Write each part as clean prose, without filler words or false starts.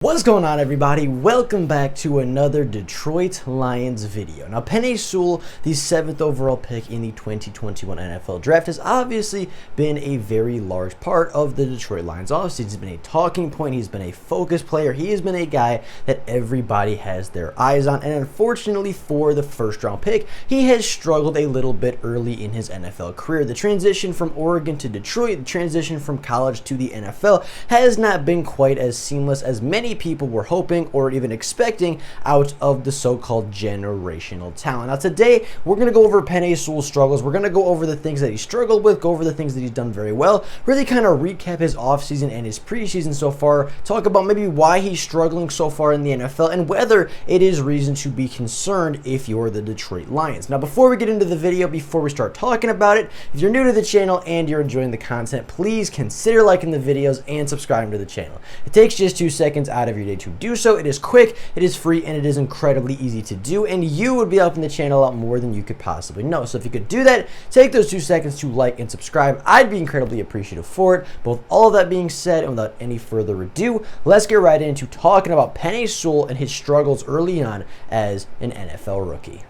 What's going on, everybody? Welcome back to another Detroit Lions video. Now, Penei Sewell, the 7th overall pick in the 2021 NFL Draft, has obviously been a very large part of the Detroit Lions offseason. He's been a talking point. He's been a focus player. He has been a guy that everybody has their eyes on. And unfortunately for the first-round pick, he has struggled a little bit early in his NFL career. The transition from Oregon to Detroit, the transition from college to the NFL, has not been quite as seamless as many people were hoping or even expecting out of the so-called generational talent. Now today, we're going to go over Penei Sewell's struggles. We're going to go over the things that he struggled with, go over the things that he's done very well, really kind of recap his offseason and his preseason so far, talk about maybe why he's struggling so far in the NFL and whether it is reason to be concerned if you're the Detroit Lions. Now before we get into the video, before we start talking about it, if you're new to the channel and you're enjoying the content, please consider liking the videos and subscribing to the channel. It takes just 2 seconds out of your day to do so. It is quick, it is free, and it is incredibly easy to do, and you would be helping the channel out more than you could possibly know. So if you could do that, take those 2 seconds to like and subscribe. I'd be incredibly appreciative for it. Both all of that being said, and without any further ado, let's get right into talking about Penei Sewell and his struggles early on as an NFL rookie.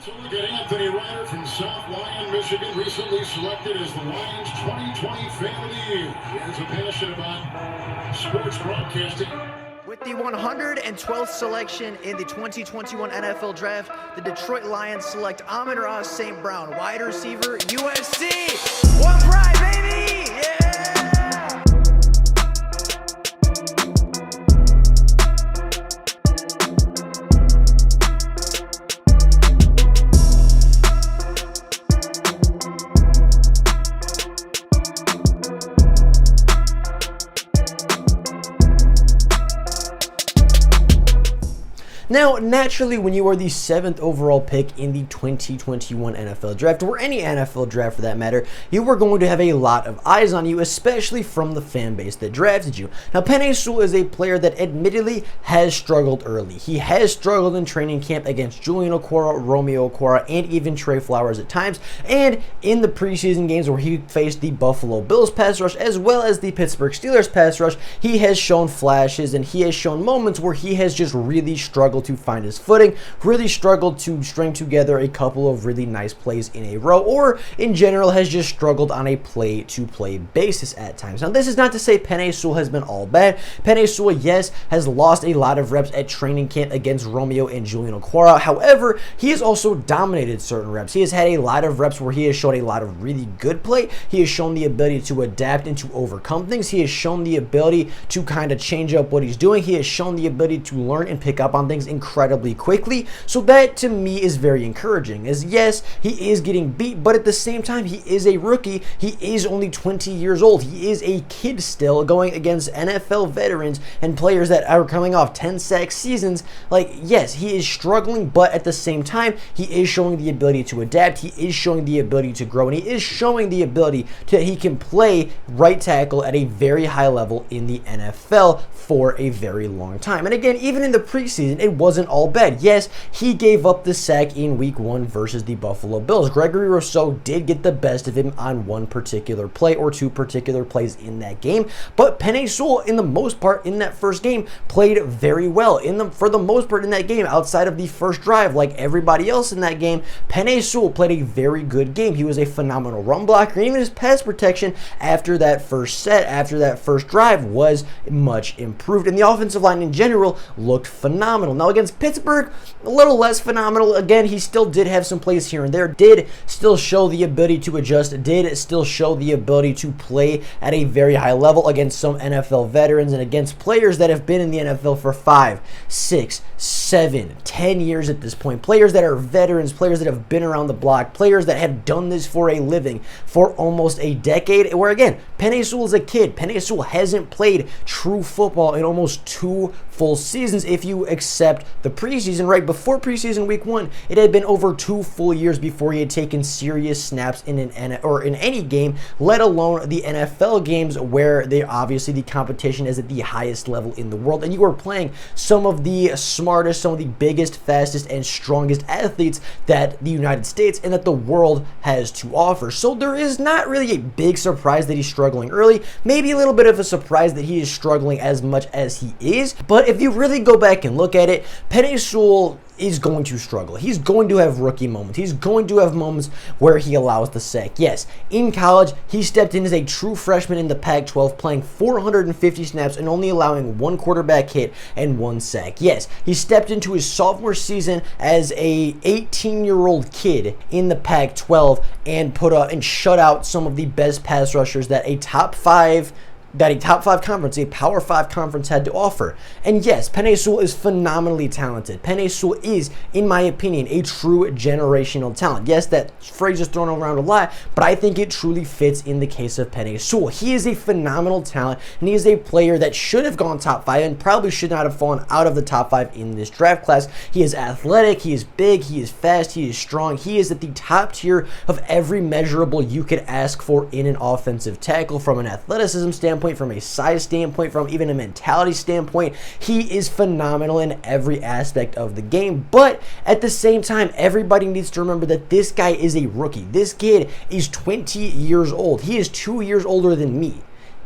So we get Anthony Ryder from South Lyon, Michigan, recently selected as the Lions 2020 Fan of the Year. He has a passion about sports broadcasting. With the 112th selection in the 2021 NFL Draft, the Detroit Lions select Amon-Ra St. Brown, wide receiver, USC. One pride, baby! Yeah! Now, naturally, when you are the 7th overall pick in the 2021 NFL Draft, or any NFL Draft for that matter, you are going to have a lot of eyes on you, especially from the fan base that drafted you. Now, Penei Sewell is a player that admittedly has struggled early. He has struggled in training camp against Julian Okwara, Romeo Okwara, and even Trey Flowers at times, and in the preseason games where he faced the Buffalo Bills pass rush as well as the Pittsburgh Steelers pass rush, he has shown flashes and he has shown moments where he has just really struggled to find his footing, really struggled to string together a couple of really nice plays in a row, or in general has just struggled on a play-to-play basis at times. Now, this is not to say Penei Sewell has been all bad. Penei Sewell, yes, has lost a lot of reps at training camp against Romeo and Julian Okwara. However, he has also dominated certain reps. He has had a lot of reps where he has shown a lot of really good play. He has shown the ability to adapt and to overcome things. He has shown the ability to kind of change up what he's doing. He has shown the ability to learn and pick up on things incredibly quickly. So that to me is very encouraging, as yes, he is getting beat, but at the same time, he is a rookie. He is only 20 years old. He is a kid still going against NFL veterans and players that are coming off 10-sack seasons. Like, yes, he is struggling, but at the same time, he is showing the ability to adapt. He is showing the ability to grow, and he is showing the ability to, he can play right tackle at a very high level in the NFL for a very long time. And again, even in the preseason, it wasn't all bad. Yes, he gave up the sack in week 1 versus the Buffalo Bills. Gregory Rousseau did get the best of him on one particular play or 2 particular plays in that game, but Penei Sewell, in the most part in that first game, played very well. For the most part in that game, outside of the first drive, like everybody else in that game, Penei Sewell played a very good game. He was a phenomenal run blocker, and even his pass protection after that first set, after that first drive, was much improved, and the offensive line in general looked phenomenal. Now, against Pittsburgh, a little less phenomenal. Again, he still did have some plays here and there, did still show the ability to adjust, did still show the ability to play at a very high level against some NFL veterans and against players that have been in the NFL for 5, 6, 7, 10 years at this point. Players that are veterans, players that have been around the block, players that have done this for a living for almost a decade, where again, Penei Sewell is a kid. Penei Sewell hasn't played true football in almost 2 full seasons if you accept except the preseason, right before preseason week 1, it had been over 2 full years before he had taken serious snaps in in any game, let alone the NFL games where obviously the competition is at the highest level in the world, and you are playing some of the smartest, some of the biggest, fastest, and strongest athletes that the United States and that the world has to offer. So there is not really a big surprise that he's struggling early, maybe a little bit of a surprise that he is struggling as much as he is, but if you really go back and look at it, Penei Sewell is going to struggle. He's going to have rookie moments. He's going to have moments where he allows the sack. Yes, in college, he stepped in as a true freshman in the Pac-12, playing 450 snaps and only allowing 1 quarterback hit and 1 sack. Yes, he stepped into his sophomore season as a 18-year-old kid in the Pac-12 and shut out some of the best pass rushers that a top 5 conference, a Power 5 conference had to offer. And yes, Penei Sewell is phenomenally talented. Penei Sewell is, in my opinion, a true generational talent. Yes, that phrase is thrown around a lot, but I think it truly fits in the case of Penei Sewell. He is a phenomenal talent, and he is a player that should have gone top 5 and probably should not have fallen out of the top 5 in this draft class. He is athletic, he is big, he is fast, he is strong. He is at the top tier of every measurable you could ask for in an offensive tackle, from an athleticism standpoint, from a size standpoint, from even a mentality standpoint. He is phenomenal in every aspect of the game, but at the same time, everybody needs to remember that this guy is a rookie. This kid is 20 years old. He is 2 years older than me.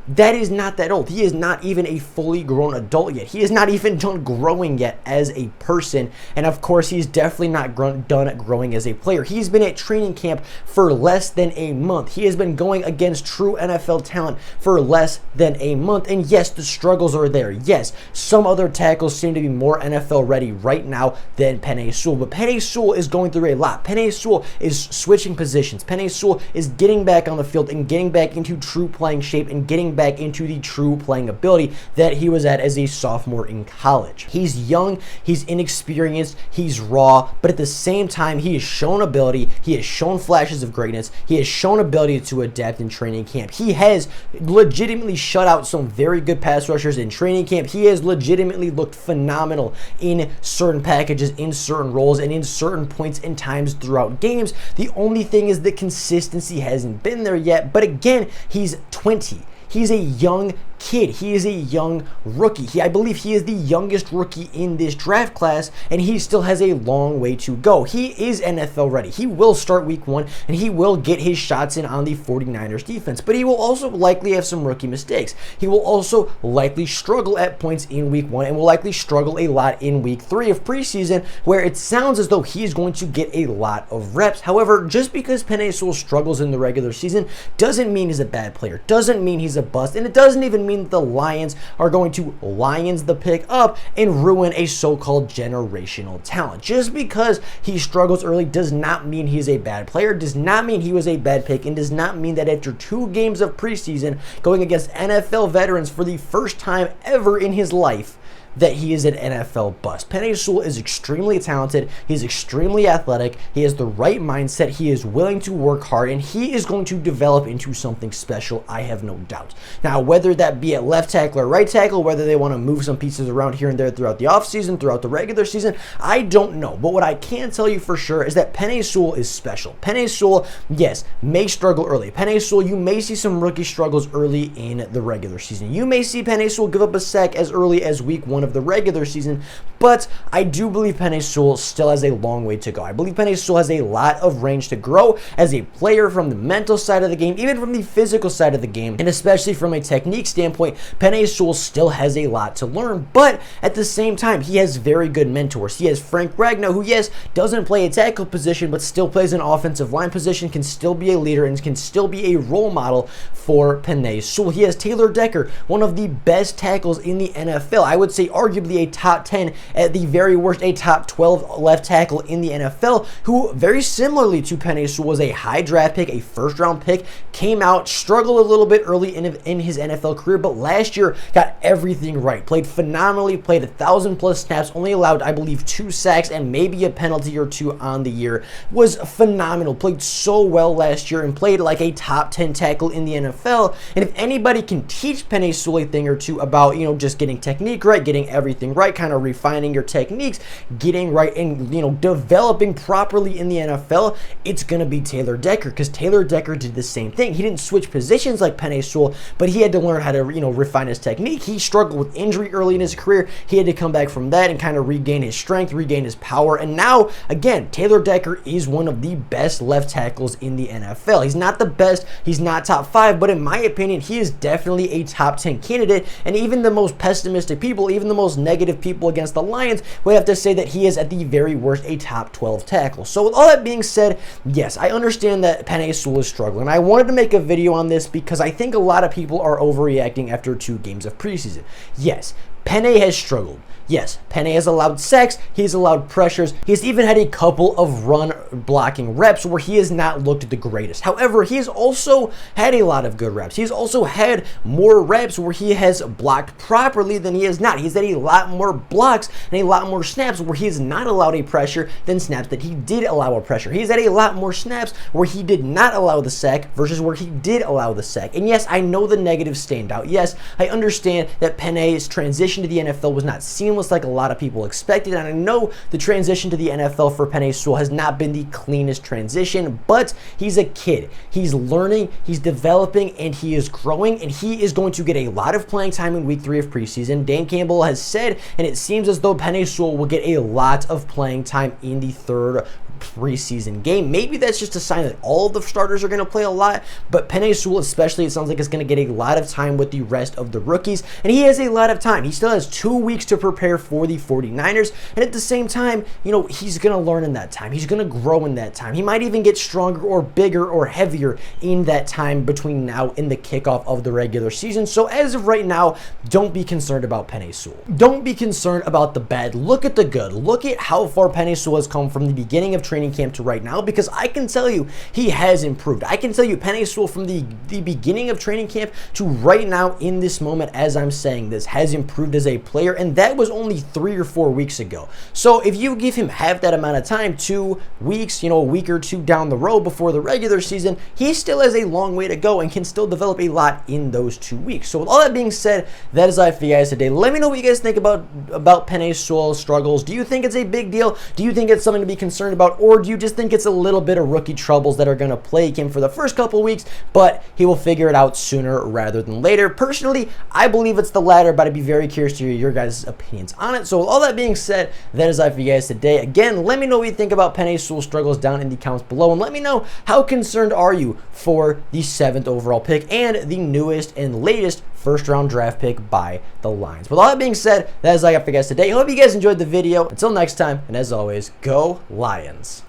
That is not that old. He is not even a fully grown adult yet. He is not even done growing yet as a person. And of course, he's definitely not done growing as a player. He's been at training camp for less than a month. He has been going against true NFL talent for less than a month. And yes, the struggles are there. Yes, some other tackles seem to be more NFL ready right now than Penei Sewell. But Penei Sewell is going through a lot. Penei Sewell is switching positions. Penei Sewell is getting back on the field and getting back into true playing shape and getting back into the true playing ability that he was at as a sophomore in college. He's young, he's inexperienced, he's raw, but at the same time, he has shown ability, he has shown flashes of greatness, he has shown ability to adapt in training camp. He has legitimately shut out some very good pass rushers in training camp. He has legitimately looked phenomenal in certain packages, in certain roles, and in certain points and times throughout games. The only thing is the consistency hasn't been there yet, but again, he's 20. He's a young kid. He is a young rookie. I believe he is the youngest rookie in this draft class, and he still has a long way to go. He is NFL ready. He will start week 1, and he will get his shots in on the 49ers defense, but he will also likely have some rookie mistakes. He will also likely struggle at points in week 1 and will likely struggle a lot in week 3 of preseason, where it sounds as though he's going to get a lot of reps. However, just because Penei Sewell struggles in the regular season doesn't mean he's a bad player, doesn't mean he's a bust, and it doesn't even mean that the Lions are going to Lions the pick up and ruin a so-called generational talent. Just because he struggles early does not mean he's a bad player, does not mean he was a bad pick, and does not mean that after 2 games of preseason going against NFL veterans for the first time ever in his life that he is an NFL bust. Penei Sewell is extremely talented. He's extremely athletic. He has the right mindset. He is willing to work hard, and he is going to develop into something special, I have no doubt. Now, whether that be at left tackle or right tackle, whether they want to move some pieces around here and there throughout the offseason, throughout the regular season, I don't know. But what I can tell you for sure is that Penei Sewell is special. Penei Sewell, yes, may struggle early. Penei Sewell, you may see some rookie struggles early in the regular season. You may see Penei Sewell give up a sack as early as week 1 of the regular season, but I do believe Penei Sewell still has a long way to go. I believe Penei Sewell has a lot of range to grow as a player from the mental side of the game, even from the physical side of the game, and especially from a technique standpoint. Penei Sewell still has a lot to learn, but at the same time, he has very good mentors. He has Frank Ragnow, who, yes, doesn't play a tackle position, but still plays an offensive line position, can still be a leader, and can still be a role model for Penei Sewell. He has Taylor Decker, one of the best tackles in the NFL. I would say arguably a top 10, at the very worst, a top 12 left tackle in the NFL, who very similarly to Penei Sewell was a high draft pick, a first round pick, came out, struggled a little bit early in his NFL career, but last year got everything right, played phenomenally, played 1,000+ snaps, only allowed, I believe, 2 sacks and maybe a penalty or 2 on the year, was phenomenal, played so well last year and played like a top 10 tackle in the NFL. And if anybody can teach Penei Sewell a thing or two about, just getting technique right, getting getting everything right, kind of refining your techniques, getting right, and developing properly in the NFL, it's going to be Taylor Decker, because Taylor Decker did the same thing. He didn't switch positions like Penei Sewell, but he had to learn how to refine his technique. He struggled with injury early in his career. He had to come back from that and kind of regain his strength, regain his power, and now again, Taylor Decker is one of the best left tackles in the NFL. He's not the best, he's not top 5, but in my opinion, he is definitely a top 10 candidate, and even the most pessimistic people, even the most negative people against the Lions would have to say that he is at the very worst a top 12 tackle. So with all that being said, yes, I understand that Penei Sewell is struggling. I wanted to make a video on this because I think a lot of people are overreacting after 2 games of preseason. Yes, Penei has struggled. Yes, Penei has allowed sacks, he's allowed pressures, he's even had a couple of run blocking reps where he has not looked the greatest. However, he has also had a lot of good reps. He's also had more reps where he has blocked properly than he has not. He's had a lot more blocks and a lot more snaps where he has not allowed a pressure than snaps that he did allow a pressure. He's had a lot more snaps where he did not allow the sack versus where he did allow the sack. And yes, I know the negatives stand out. Yes, I understand that Penei's transition to the NFL was not seamless like a lot of people expected, and I know the transition to the NFL for Penei Sewell has not been the cleanest transition, but he's a kid. He's learning, he's developing, and he is growing, and he is going to get a lot of playing time in week 3 of preseason. Dan Campbell has said, and it seems as though Penei Sewell will get a lot of playing time in the 3rd preseason game. Maybe that's just a sign that all of the starters are going to play a lot, but Penei Sewell especially, it sounds like, is going to get a lot of time with the rest of the rookies, and he has a lot of time. He still has 2 weeks to prepare for the 49ers, and at the same time, he's going to learn in that time. He's going to grow in that time. He might even get stronger or bigger or heavier in that time between now and the kickoff of the regular season. So as of right now, don't be concerned about Penei Sewell. Don't be concerned about the bad. Look at the good. Look at how far Penei Sewell has come from the beginning of training camp to right now, because I can tell you he has improved. I can tell you Penei Sewell from the beginning of training camp to right now in this moment as I'm saying this has improved as a player, and that was only 3 or 4 weeks ago. So if you give him half that amount of time, 2 weeks, a week or 2 down the road before the regular season, he still has a long way to go and can still develop a lot in those 2 weeks. So with all that being said, that is all for you guys today. Let me know what you guys think about Penei Sewell's struggles. Do you think it's a big deal? Do you think it's something to be concerned about? Or do you just think it's a little bit of rookie troubles that are going to plague him for the first couple weeks, but he will figure it out sooner rather than later? Personally, I believe it's the latter, but I'd be very curious to hear your guys' opinions on it. So with all that being said, that is all for you guys today. Again, let me know what you think about Penei Sewell's struggles down in the comments below, and let me know how concerned are you for the 7th overall pick and the newest and latest first-round draft pick by the Lions. With all that being said, that is all I got for you guys today. I hope you guys enjoyed the video. Until next time, and as always, go Lions.